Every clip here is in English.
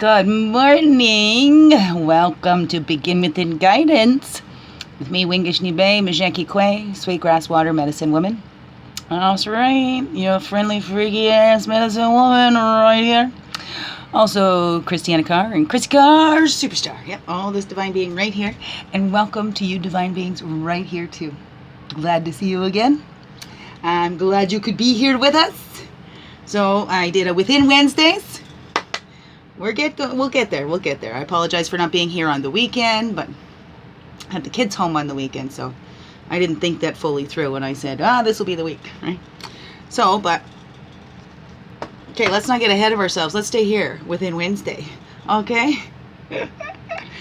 Good morning. Welcome to Begin Within Guidance with me, Wingishni Bay, Majeki Kwe, Sweetgrass Water Medicine Woman. That's right, your friendly, freaky ass medicine woman right here. Also, Christianna and Chrissy Carr, Superstar. Yep, all this divine being right here. And welcome to you, divine beings, right here too. Glad to see you again. I'm glad you could be here with us. So I did a Within Wednesdays. We'll get there. I apologize for not being here on the weekend, but I had the kids home on the weekend, so I didn't think that fully through when I said, this will be the week, right? So, but, okay, let's not get ahead of ourselves. Let's stay here within Wednesday, okay?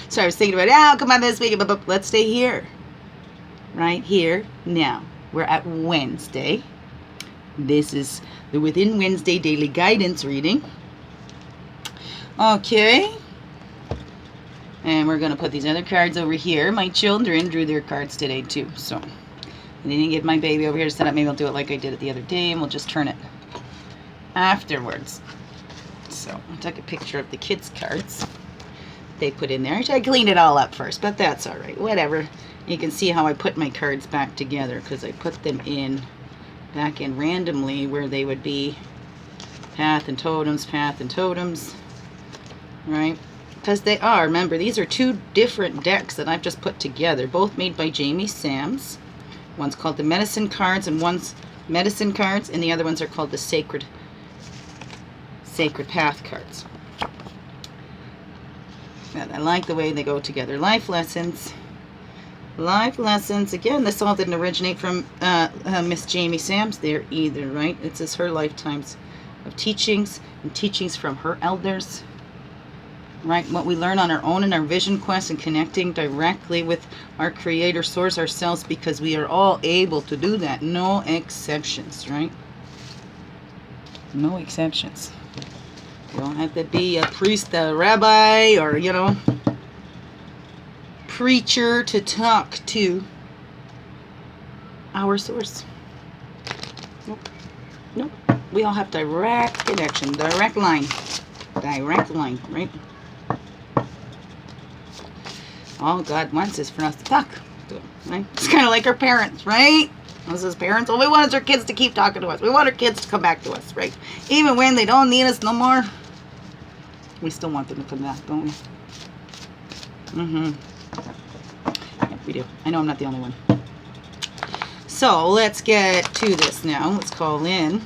So I was thinking about, come on this week, but let's stay here, right here, now. We're at Wednesday. This is the Within Wednesday Daily Guidance reading. Okay. And we're going to put these other cards over here. My children drew their cards today too. So I didn't get my baby over here to set up. Maybe I'll do it like I did it the other day and we'll just turn it afterwards. So I took a picture of the kids' cards they put in there. I cleaned it all up first, but that's all right. Whatever. You can see how I put my cards back together because I put them back in randomly where they would be path and totems, right? Because they are, remember, these are two different decks that I've just put together, both made by Jamie Sams. One's called the Medicine Cards and one's Medicine Cards, and the other ones are called the Sacred Path Cards. And I like the way they go together. Life lessons. Again, this all didn't originate from Miss Jamie Sams there either, right? It's just her lifetimes of teachings and teachings from her elders. Right, what we learn on our own in our vision quest and connecting directly with our creator source ourselves, because we are all able to do that. No exceptions, right? No exceptions. You don't have to be a priest, a rabbi, or, preacher to talk to our source. Nope. We all have direct connection, direct line, right? All God wants is for us to talk to Him, right? It's kind of like our parents, right? Us as parents, all we want is our kids to keep talking to us. We want our kids to come back to us, right? Even when they don't need us no more, we still want them to come back, don't we? Yeah, we do. I know I'm not the only one. So let's get to this now. Let's call in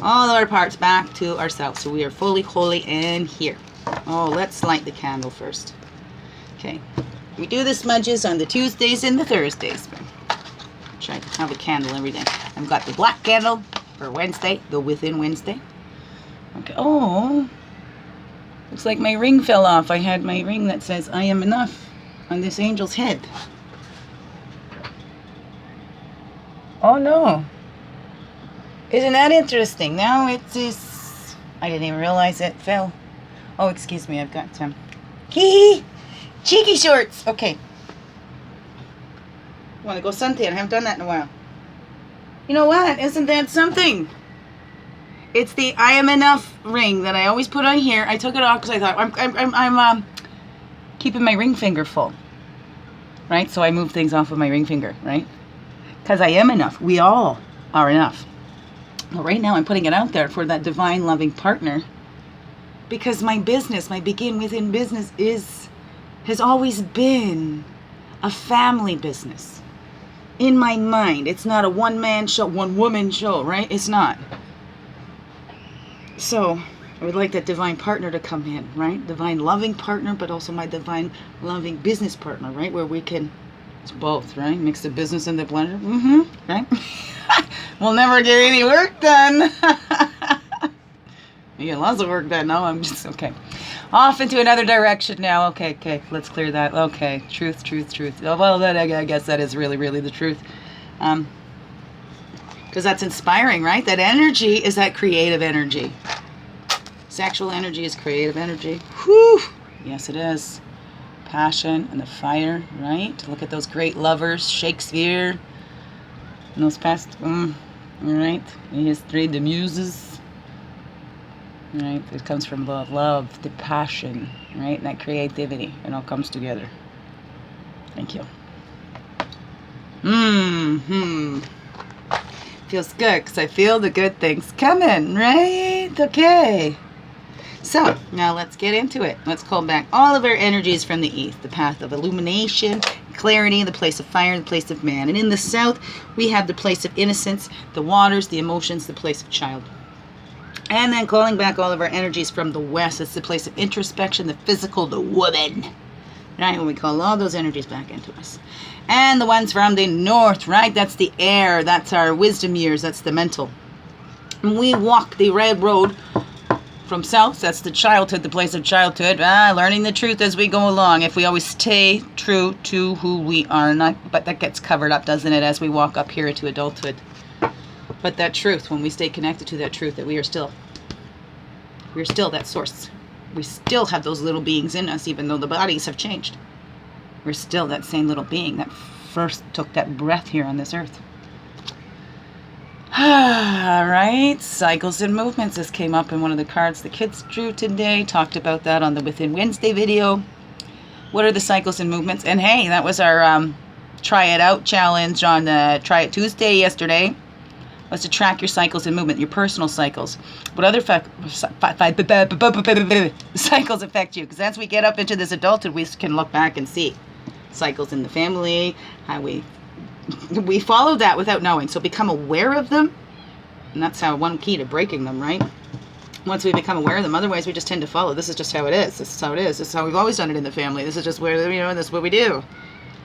all our parts back to ourselves, so we are fully, wholly, and here. Oh, let's light the candle first. Okay, we do the smudges on the Tuesdays and the Thursdays. Try to have a candle every day. I've got the black candle for Wednesday, the Within Wednesday. Okay. Oh, looks like my ring fell off. I had my ring that says I am enough on this angel's head. Oh no. Isn't that interesting? Now it is. I didn't even realize it fell. Oh, excuse me. I've got some. Cheeky shorts. Okay. Want to go suntan? I haven't done that in a while. You know what? Isn't that something? It's the I am enough ring that I always put on here. I took it off because I thought I'm keeping my ring finger full. Right? So I move things off of my ring finger, right? Because I am enough. We all are enough. Well, right now I'm putting it out there for that divine loving partner, because my business, my Begin Within business has always been a family business. In my mind, it's not a one-man show, one-woman show, right? It's not. So I would like that divine partner to come in, right? Divine loving partner, but also my divine loving business partner, right? Where we can, it's both, right? Mix the business and the pleasure, right? We'll never get any work done. You get lots of work done. No, I'm just, okay. Off into another direction now. Okay, let's clear that. Okay, truth. Oh, well, that, I guess that is really, really the truth. Because that's inspiring, right? That energy is that creative energy. Sexual energy is creative energy. Whew! Yes, it is. Passion and the fire, right? Look at those great lovers, Shakespeare, and those past, right? History, the muses. right? It comes from the love, the passion, right? And that creativity. It all comes together. Thank you. Feels good because I feel the good things coming, right? Okay. So, now let's get into it. Let's call back all of our energies from the east. The path of illumination, clarity, the place of fire, the place of man. And in the south, we have the place of innocence, the waters, the emotions, the place of child. And then calling back all of our energies from the west. It's the place of introspection, the physical, the woman. Right? When we call all those energies back into us. And the ones from the north, right? That's the air. That's our wisdom years. That's the mental. And we walk the red road from south. That's the childhood, the place of childhood. Learning the truth as we go along. If we always stay true to who we are. But that gets covered up, doesn't it, as we walk up here into adulthood. But that truth, when we stay connected to that truth, that we're still that source. We still have those little beings in us, even though the bodies have changed. We're still that same little being that first took that breath here on this earth. All right, cycles and movements. This came up in one of the cards the kids drew today. Talked about that on the Within Wednesday video. What are the cycles and movements? And hey, that was our Try It Out challenge on the Try It Tuesday yesterday. Was to track your cycles and movement, your personal cycles. What other cycles affect you? Because as we get up into this adulthood, we can look back and see cycles in the family, how we follow that without knowing. So become aware of them, and that's how one key to breaking them, right? Once we become aware of them, otherwise we just tend to follow. This is just how it is. This is how it is. This is how we've always done it in the family. This is just where, this is what we do,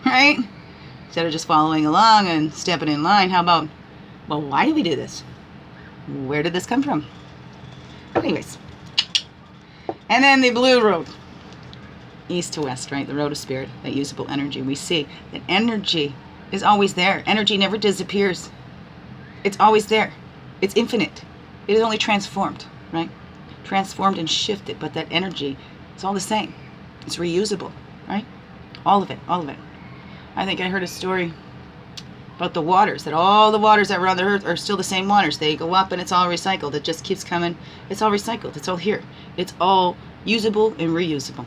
right? Instead of just following along and stepping in line, how about, well, why do we do this? Where did this come from? Anyways. And then the blue road. East to west, right? The road of spirit, that usable energy. We see that energy is always there. Energy never disappears. It's always there. It's infinite. It is only transformed, right? Transformed and shifted, but that energy is all the same. It's reusable, right? All of it, all of it. I think I heard a story about the waters, that all the waters that were on the earth are still the same waters. They go up and it's all recycled. It just keeps coming. It's all recycled. It's all here. It's all usable and reusable.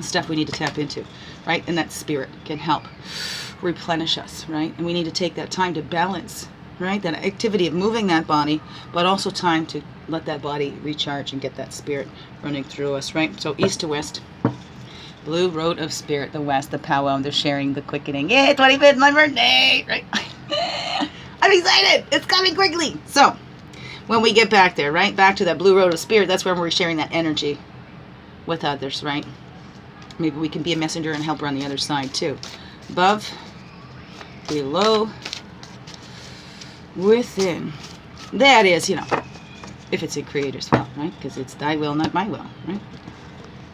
Stuff we need to tap into, right? And that spirit can help replenish us, right? And we need to take that time to balance, right? That activity of moving that body, but also time to let that body recharge and get that spirit running through us, right? So east to west. Blue road of spirit, the west, the powwow, the sharing, the quickening. Yeah, 25th, my birthday, right? I'm excited. It's coming quickly. So when we get back there, right? Back to that blue road of spirit, that's where we're sharing that energy with others, right? Maybe we can be a messenger and helper on the other side too. Above, below, within. That is, if it's a creator's will, right? Because it's thy will, not my will, right?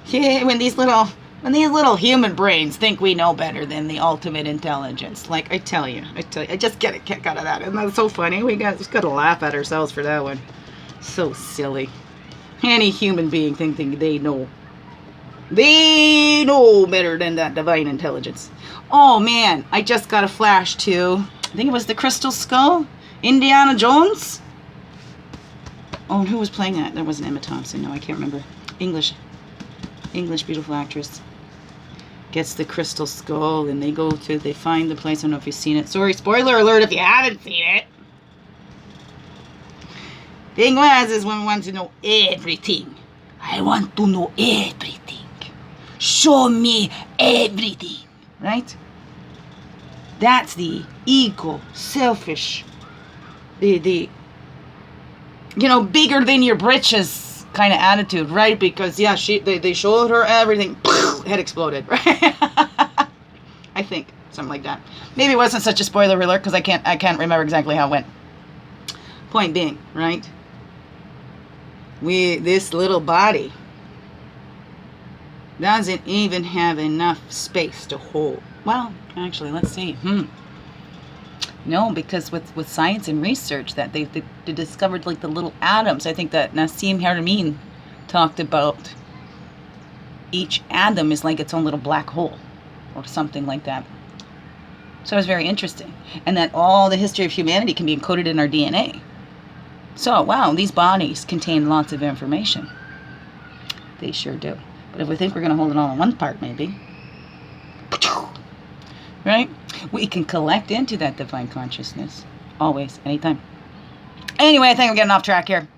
Yeah, when these little human brains think we know better than the ultimate intelligence. Like, I tell you, I just get a kick out of that. And that's so funny. We just got to laugh at ourselves for that one. So silly. Any human being thinking they know better than that divine intelligence. Oh, man, I just got a flash to, I think it was the Crystal Skull, Indiana Jones. Oh, who was playing that? That wasn't Emma Thompson. No, I can't remember. English beautiful actress. Gets the crystal skull and they find the place. I don't know if you've seen it. Sorry, spoiler alert if you haven't seen it. Thing was, is when we want to know everything. I want to know everything. Show me everything. Right? That's the ego, selfish, the bigger than your britches kind of attitude, right? Because yeah, they showed her everything, head exploded, right? I think something like that. Maybe it wasn't such a spoiler alert because I can't remember exactly how it went. Point being, right? This little body doesn't even have enough space to hold. Well, actually, let's see. No, because with science and research that they discovered like the little atoms. I think that Nassim Haramein talked about each atom is like its own little black hole or something like that. So it was very interesting. And that all the history of humanity can be encoded in our DNA. So, wow, these bodies contain lots of information. They sure do. But if we think we're going to hold it all in one part, maybe, right? We can collect into that divine consciousness. Always, anytime. Anyway, I think I'm getting off track here.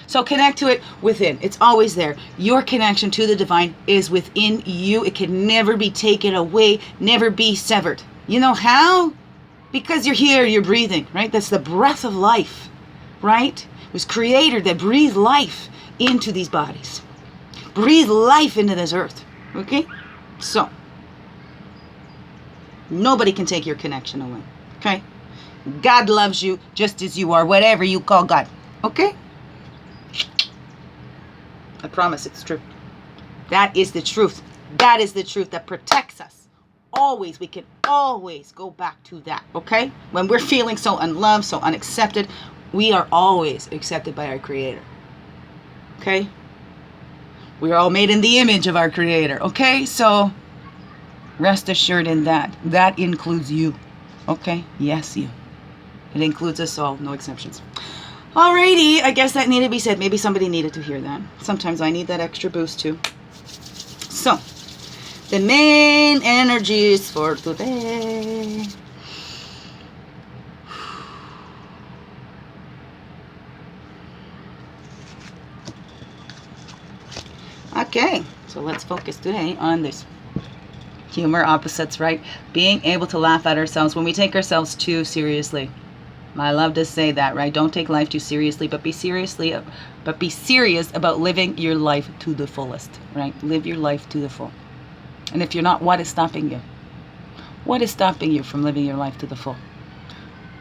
So connect to it within. It's always there. Your connection to the divine is within you. It can never be taken away, never be severed. You know how? Because you're here, you're breathing, right? That's the breath of life, right? It was Creator that breathed life into these bodies. Breathe life into this earth, okay? So, nobody can take your connection away, okay? God loves you just as you are, whatever you call God, okay? I promise it's true. That is the truth. That is the truth that protects us. Always, we can always go back to that, okay? When we're feeling so unloved, so unaccepted, we are always accepted by our Creator, okay? We are all made in the image of our Creator, okay? So, rest assured in that. That includes you, okay? Yes, you. It includes us all, no exceptions. Alrighty, I guess that needed to be said. Maybe somebody needed to hear that. Sometimes I need that extra boost too. So, the main energies for today. Okay, so let's focus today on this. Humor, opposites, right? Being able to laugh at ourselves when we take ourselves too seriously. I love to say that, right? Don't take life too seriously, but be serious about living your life to the fullest, right? Live your life to the full. And if you're not, what is stopping you? What is stopping you from living your life to the full?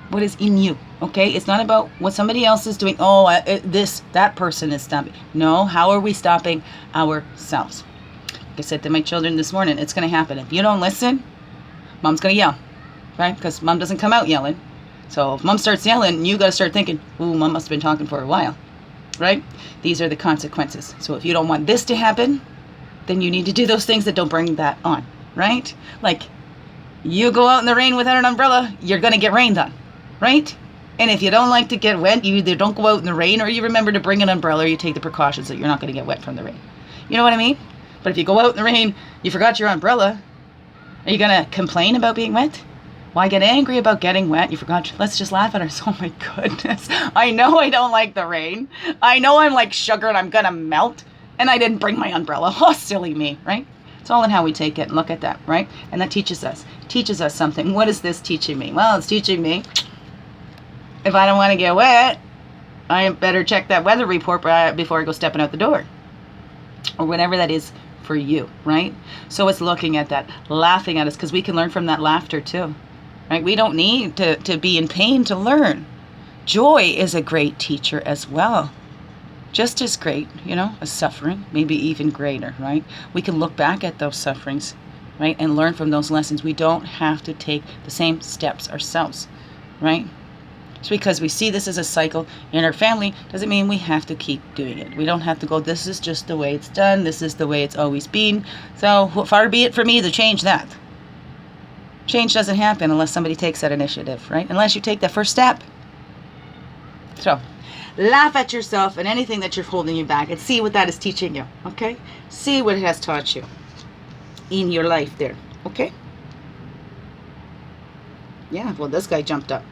What is in you? Okay, it's not about what somebody else is doing. Oh, that person is stopping. No, how are we stopping ourselves? Like I said to my children this morning, it's going to happen. If you don't listen, mom's going to yell, right? Because mom doesn't come out yelling. So if mom starts yelling, you got to start thinking, ooh, mom must have been talking for a while, right? These are the consequences. So if you don't want this to happen, then you need to do those things that don't bring that on, right? Like, you go out in the rain without an umbrella, you're going to get rained on, right? And if you don't like to get wet, you either don't go out in the rain or you remember to bring an umbrella or you take the precautions that you're not going to get wet from the rain. You know what I mean? But if you go out in the rain, you forgot your umbrella, are you going to complain about being wet? Why get angry about getting wet? You forgot. Let's just laugh at ourselves. Oh my goodness. I know I don't like the rain. I know I'm like sugar and I'm going to melt. And I didn't bring my umbrella. Oh, silly me, right? It's all in how we take it and look at that, right? And that teaches us something. What is this teaching me? Well, it's teaching me if I don't want to get wet, I better check that weather report before I go stepping out the door. Or whatever that is for you, right? So it's looking at that, laughing at us, because we can learn from that laughter too. Right? We don't need to be in pain to learn. Joy is a great teacher as well. Just as great, as suffering, maybe even greater, right? We can look back at those sufferings, right? And learn from those lessons. We don't have to take the same steps ourselves, right? Just because we see this as a cycle in our family doesn't mean we have to keep doing it. We don't have to go, this is just the way it's done. This is the way it's always been. So far be it for me to change that. Change doesn't happen unless somebody takes that initiative, right? Unless you take that first step. So, laugh at yourself and anything that you're holding you back and see what that is teaching you, okay? See what it has taught you in your life there, okay? Yeah, well, this guy jumped up.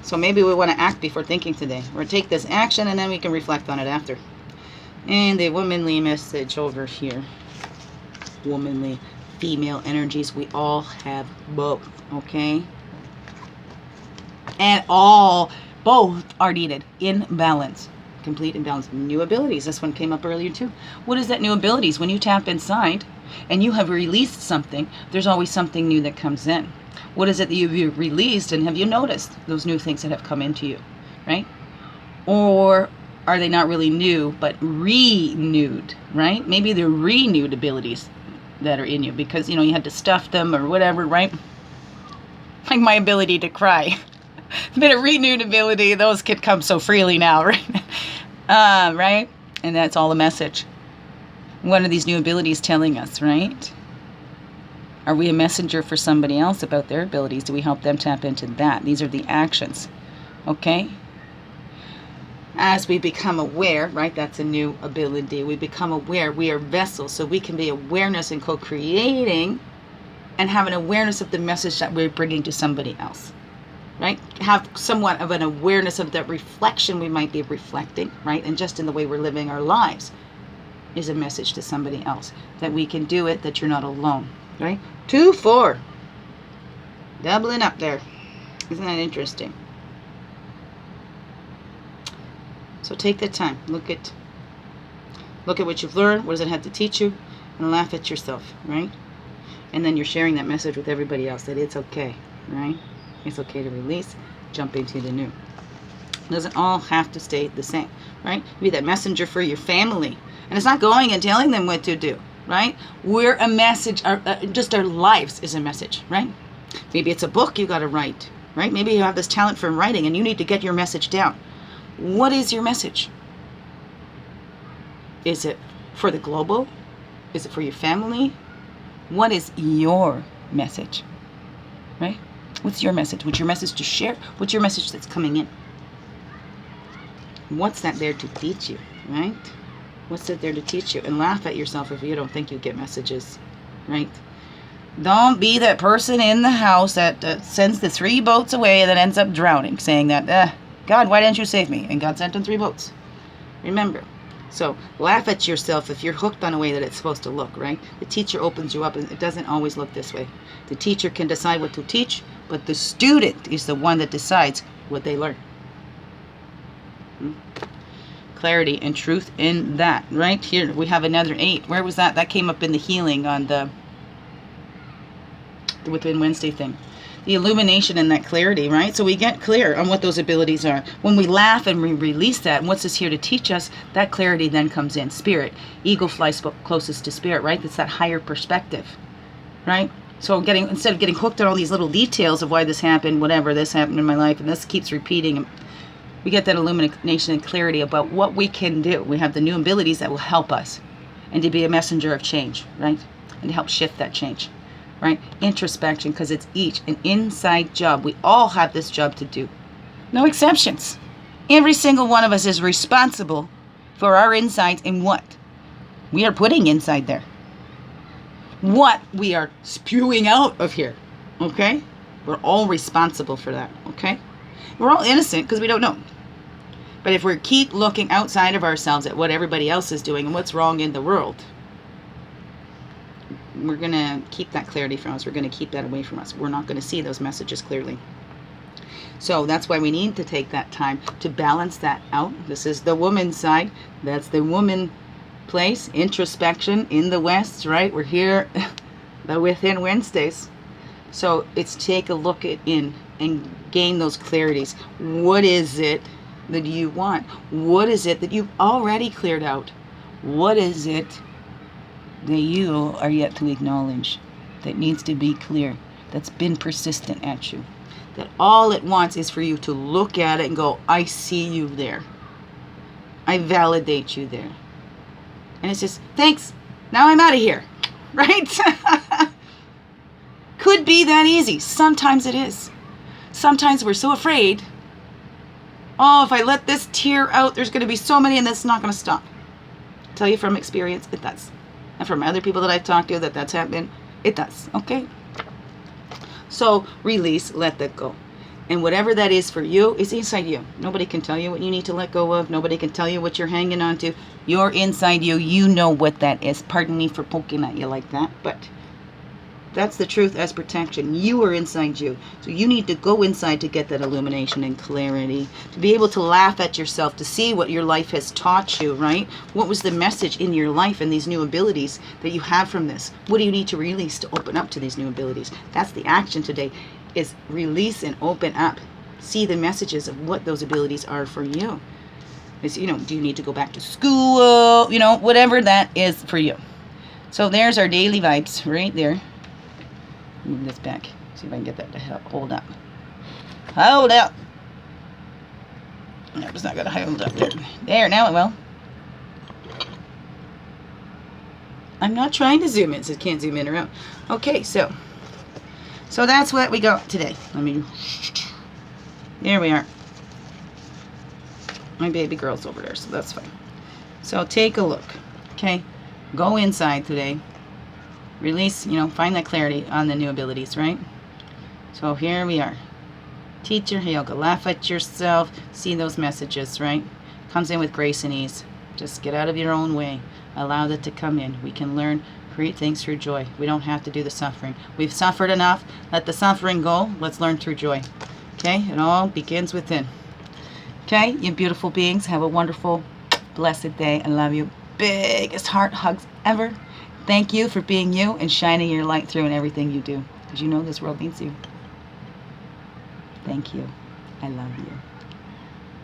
So maybe we want to act before thinking today. Or take this action and then we can reflect on it after. And the womanly message over here. Womanly. Female energies, we all have both, okay? And both are needed in balance, complete and balanced. New abilities, this one came up earlier too. What is that new abilities? When you tap inside and you have released something, there's always something new that comes in. What is it that you've released, and have you noticed those new things that have come into you, right? Or are they not really new, but renewed, right? Maybe they're renewed abilities that are in you because, you had to stuff them or whatever, right? Like my ability to cry. A bit of renewed ability, those can come so freely now, right? Right? And that's all a message. What are these new abilities telling us, right? Are we a messenger for somebody else about their abilities? Do we help them tap into that? These are the actions, okay? as we become aware, right? That's a new ability. We become aware. We are vessels, so we can be awareness and co-creating and have an awareness of the message that we're bringing to somebody else, right? Have somewhat of an awareness of that reflection we might be reflecting, right? And just in the way we're living our lives is a message to somebody else that we can do it, that you're not alone, right? 2, 4. Doubling up there. Isn't that interesting? So take the time. Look at what you've learned. What does it have to teach you? And laugh at yourself, right? And then you're sharing that message with everybody else that it's okay, right? It's okay to release, jump into the new. It doesn't all have to stay the same, right? Be that messenger for your family. And it's not going and telling them what to do, right? We're a message. Just our lives is a message, right? Maybe it's a book you got to write, right? Maybe you have this talent for writing and you need to get your message down. What is your message? Is it for the global? Is it for your family? What is your message, right? What's your message? What's your message to share? What's your message that's coming in? What's that there to teach you, right? What's that there to teach you? And laugh at yourself if you don't think you get messages, right? Don't be that person in the house that sends the 3 boats away and then ends up drowning, saying that, God, why didn't you save me? And God sent him 3 boats. Remember. So laugh at yourself if you're hooked on a way that it's supposed to look, right? The teacher opens you up and it doesn't always look this way. The teacher can decide what to teach, but the student is the one that decides what they learn. Clarity and truth in that. Right here we have another 8. Where was that? That came up in the healing on the Within Wednesday thing. The illumination and that clarity, right? So we get clear on what those abilities are. When we laugh and we release that, and what's this here to teach us, that clarity then comes in. Spirit. Ego flies closest to spirit, right? That's that higher perspective, right? So instead of getting hooked on all these little details of why this happened, whatever, this happened in my life, and this keeps repeating, we get that illumination and clarity about what we can do. We have the new abilities that will help us and to be a messenger of change, right? And to help shift that change. Right? Introspection, because it's each an inside job. We all have this job to do. No exceptions. Every single one of us is responsible for our insides and what we are putting inside there. What we are spewing out of here. Okay? We're all responsible for that. Okay? We're all innocent because we don't know. But if we keep looking outside of ourselves at what everybody else is doing and what's wrong in the world, we're going to keep that clarity from us. We're going to keep that away from us. We're not going to see those messages clearly. So that's why we need to take that time to balance that out. This is the woman's side. That's the woman place. Introspection in the West, right? We're here the Within Wednesdays. So it's take a look at in and gain those clarities. What is it that you want? What is it that you've already cleared out? What is it that you are yet to acknowledge, that needs to be clear, that's been persistent at you, that all it wants is for you to look at it and go, I see you there, I validate you there, and it's just, thanks, now I'm out of here, right? Could be that easy. Sometimes it is. Sometimes we're so afraid, oh, if I let this tear out, there's going to be so many and that's not going to stop. I tell you from experience, it does. And from other people that I've talked to that's happened, it does, okay? So release, let that go. And whatever that is for you is inside you. Nobody can tell you what you need to let go of. Nobody can tell you what you're hanging on to. You're inside you. You know what that is. Pardon me for poking at you like that, but that's the truth as protection. You are inside you. So you need to go inside to get that illumination and clarity, to be able to laugh at yourself, to see what your life has taught you, right? What was the message in your life and these new abilities that you have from this? What do you need to release to open up to these new abilities? That's the action today, is release and open up. See the messages of what those abilities are for you. Is, do you need to go back to school? Whatever that is for you. So there's our daily vibes right there. Move this back. See if I can get that to hold up. Hold up. No, it's not going to hold up there. There, now it will. I'm not trying to zoom in, so it can't zoom in or out. Okay, so that's what we got today. There we are. My baby girl's over there, so that's fine. So take a look. Okay? Go inside today. Release, find that clarity on the new abilities, right? So here we are. Teacher yoga. Laugh at yourself. See those messages, right? Comes in with grace and ease. Just get out of your own way. Allow that to come in. We can learn, create things through joy. We don't have to do the suffering. We've suffered enough. Let the suffering go. Let's learn through joy. Okay? It all begins within. Okay? You beautiful beings. Have a wonderful, blessed day. I love you. Biggest heart hugs ever. Thank you for being you and shining your light through in everything you do. Because you know this world needs you. Thank you. I love you.